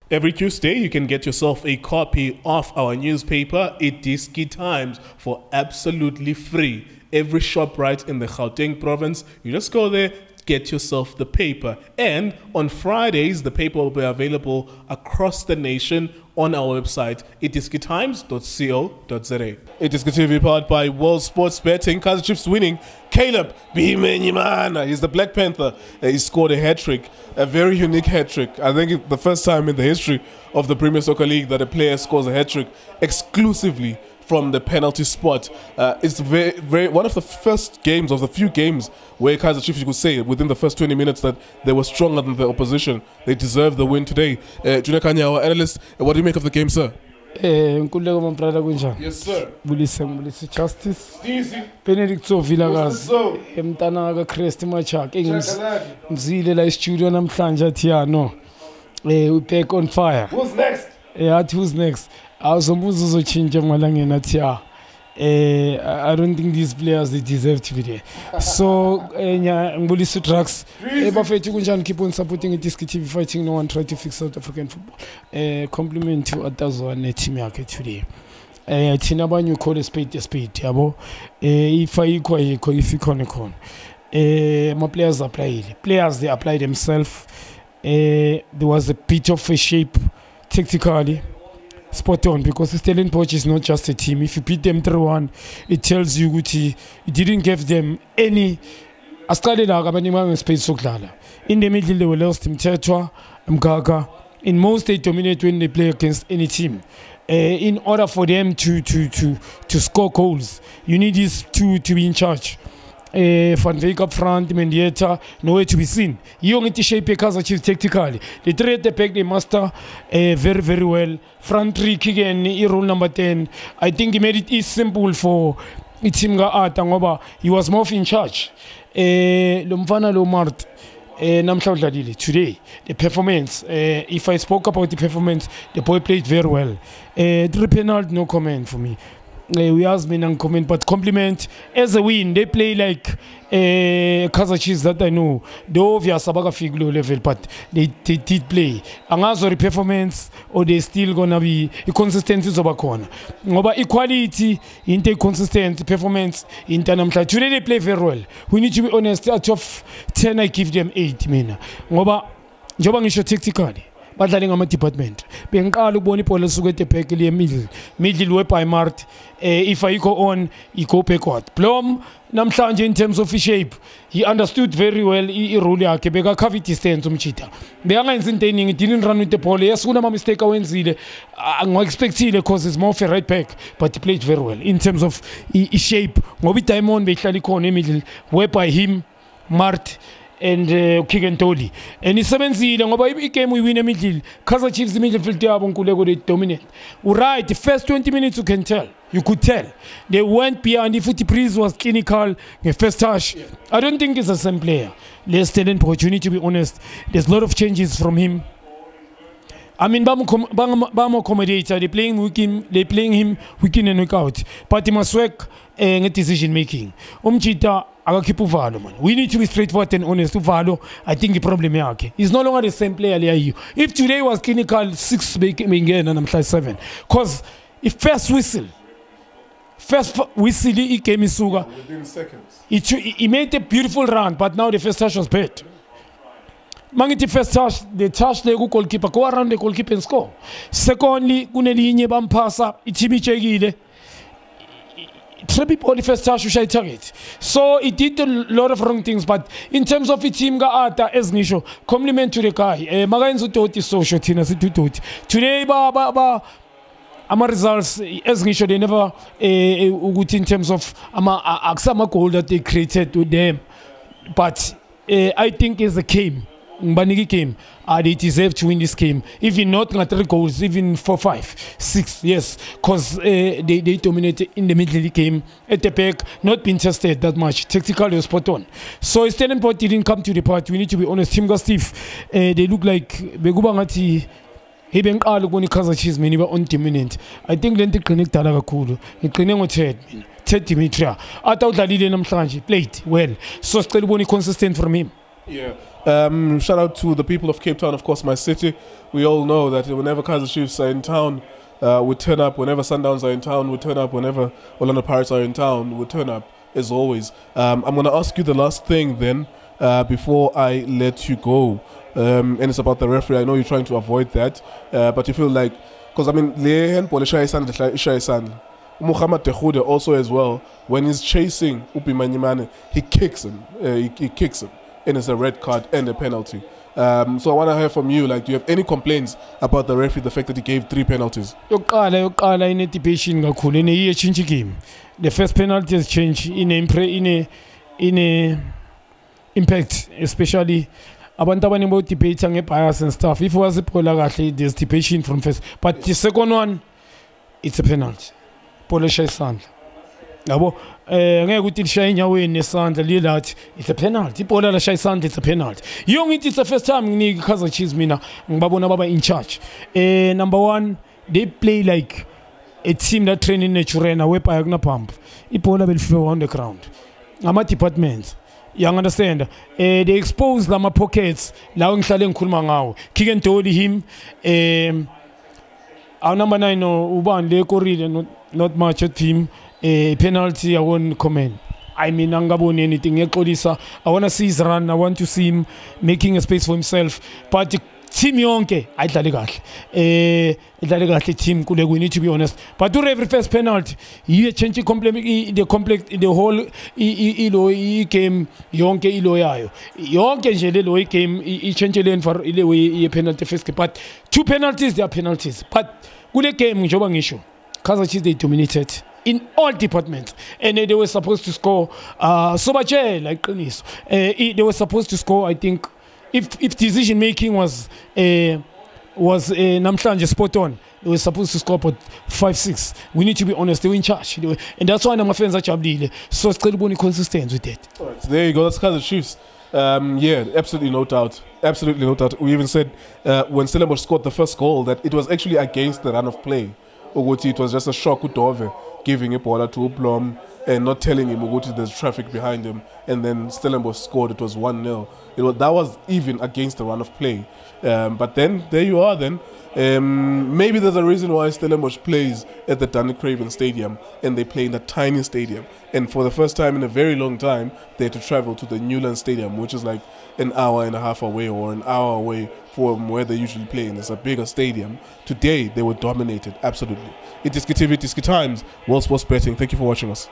Every Tuesday, you can get yourself a copy of our newspaper, iDiskiTV, for absolutely free. Every shop right in the Gauteng province, you just go there, get yourself the paper. And on Fridays, the paper will be available across the nation on our website, idiskitimes.co.za. iDiskiTV powered by World Sports Betting. Kaizer Chiefs winning. Caleb Bimenyimana, he's the Black Panther. He scored a hat-trick, a very unique hat-trick. I think it's the first time in the history of the Premier Soccer League that a player scores a hat-trick exclusively from the penalty spot. It's one of the first games, of the few games where Kaizer Chiefs, you could say, within the first 20 minutes that they were stronger than the opposition. They deserve the win today. Junior Khanye, our analyst, what do you make of the game, sir? Yes, sir. Bulisi Justice. Easy. Benedict Sovilagazi. Emtanaga Crest Machak. Mzile la studio namhlanje Tiano. We back on fire. Who's next? Who's next? I don't think these players, they deserve to be there. So, Ngulisi Trucks, keep on supporting iDiskiTV, fighting no one, try to fix South African football. Compliment to Atazo team today. Tinaba, you call a spade, yabo. If I my players applied. Players, they apply themselves. There was a bit of a shape tactically. Spot on, because the Stellenbosch is not just a team. If you beat them 3-1, it tells you that it didn't give them any. Space. In the middle, they were lost in Tetwa, Mgaga. In most, they dominate when they play against any team. In order for them to score goals, you need these two to be in charge. Van Veek up front, Mendieta, nowhere to be seen. You need to shape Kaizer Chiefs tactically. They trade the back, they master very, very well. Front three again, rule number 10. I think he made it simple for Itimga Atangoba. He was more in charge. Lomfana Lomart. Today, the performance, if I spoke about the performance, the boy played very well. 3 penalty, no comment for me. We asked me and comment, but compliment as a win. They play like Kaizer Chiefs that I know. The obvious Sabaga Figlo level, but they did play. And also the performance, or they still gonna be consistency of a corner. But equality, consistent performance in Tanamta. Today they play very well. We need to be honest. Out of 10, I give them 8. Ngoba Jobang is tactically. But I think department. Bengalu boni pole sugete pekeli middle way by Mart. If I go on, he go backward. Plum namhlanje in terms of his shape, he understood very well. He rule yake beka cover distance umchita. Benga insintaining, didn't run with the pole. Yes, una mistake awenzile. I expect because it's more of a right back, but he played very well in terms of his shape. Ngobi time on behlali khona middle way by him, Mart. And Kigantoli. And it's 7-0. Ngoba every game we win a middle. Kaizer Chiefs the midfield they dominate. Right, the first 20 minutes you can tell. You could tell. They went beyond. The footy priest was clinical. The first touch. Yeah. I don't think it's the same player. Let's tell him, you need to be honest. There's a lot of changes from him. I mean, Bamo accommodator. They're playing him week in and week out. But he must work decision making. We need to be straightforward and honest. I think the problem is he's no longer the same player. If today was clinical 6 again and I'm 7, because if first whistle he came in Suga within seconds. He made a beautiful run, but now the first touch was bad. The first touch, the goalkeeper, go around the goalkeeper and score. Secondly, Kunelinye Bampasa, Ichibichegide. People the first touch should target. So it did a lot of wrong things, but in terms of its team ata as nisho, compliment to the guy. Magainzo toti social tina situt. Today ba ama results as nisho they never good in terms of aksama goal that they created with them. But I think it's a game. Mbanigi game, they deserve to win this game. Even not 3 goals, even 4, 5, 6, yes. Because they dominated in the middle of the game. At the back, not being tested that much. Tactically spot on. So Stellenbosch didn't come to the party. We need to be honest. Team Steve, they look like Begubangati. He been all going to Kaizer Chiefs, many were dominant. I think then they connect Talaga. It connected. Dimitria. I thought that he didn't played well. So still consistent from him. Yeah. Shout out to the people of Cape Town, of course, my city. We all know that whenever Kaizer Chiefs are in town, we turn up. Whenever Sundowns are in town, we turn up. Whenever Orlando Pirates are in town, we turn up, as always. I'm going to ask you the last thing then, before I let you go. And it's about the referee. I know you're trying to avoid that, but you feel like, because I mean, Muhammad Tehude also as well, when he's chasing Bimenyimana, he kicks him. He kicks him. And it's a red card and a penalty. So I want to hear from you, like, do you have any complaints about the referee, the fact that he gave 3 penalties? Yoqala in debation kakhulu in a change game. The first penalty has changed in a impact, especially abantu abaningi debate nge-bias and stuff. If it was a pola kahle, there's debation from first. But the second one, it's a penalty. Pola shaya isandla. Yabo ngeke ukuthi lishaye enyaweni nesandla lilathi, it's a penalty. Ipola la shaya isandla, it's a penalty. It's the first time nginike Kaizer Chiefs mina ngibabona baba in charge. Number one, they play like a team that train in naturena where ayakuna pump. Ipola will flow on the ground. Ama departments. You understand? They expose lama pockets la ngihlale ngikhuluma ngawo. Kick and told him our number 9 ubani le corridor not much at him. Penalty, I won't comment. I mean, angaboni anything. I want to see his run. I want to see him making a space for himself. But the team yonke, I team we need to be honest. But to every first penalty, he changed the whole game yonke yayo. Yonke came he changed lane for penalty first. But 2 penalties, they are penalties. But good game njoba ngisho. Kaizer Chiefs, they dominated in all departments, and they were supposed to score. Like they were supposed to score. I think if decision making was namhlanje spot on, they were supposed to score but 5-6. We need to be honest. They were in charge, and that's why my fans are jabulile. So still consistent with that. All right, so there you go. That's Kaizer Chiefs. Yeah, absolutely no doubt. Absolutely no doubt. We even said when Stellenbosch scored the first goal that it was actually against the run of play. It was just a shock with Dove giving a ball to Uplom and not telling him there's traffic behind him, and then Stellenbosch scored. It was 1-0. That was even against the run of play. But then there you are then. Maybe there's a reason why Stellenbosch plays at the Danny Craven Stadium and they play in a tiny stadium. And for the first time in a very long time, they had to travel to the Newland Stadium, which is like an hour and a half away or an hour away from where they usually play. And it's a bigger stadium. Today, they were dominated, absolutely. iDiskiTV, Diski Times, World Sports Betting. Thank you for watching us.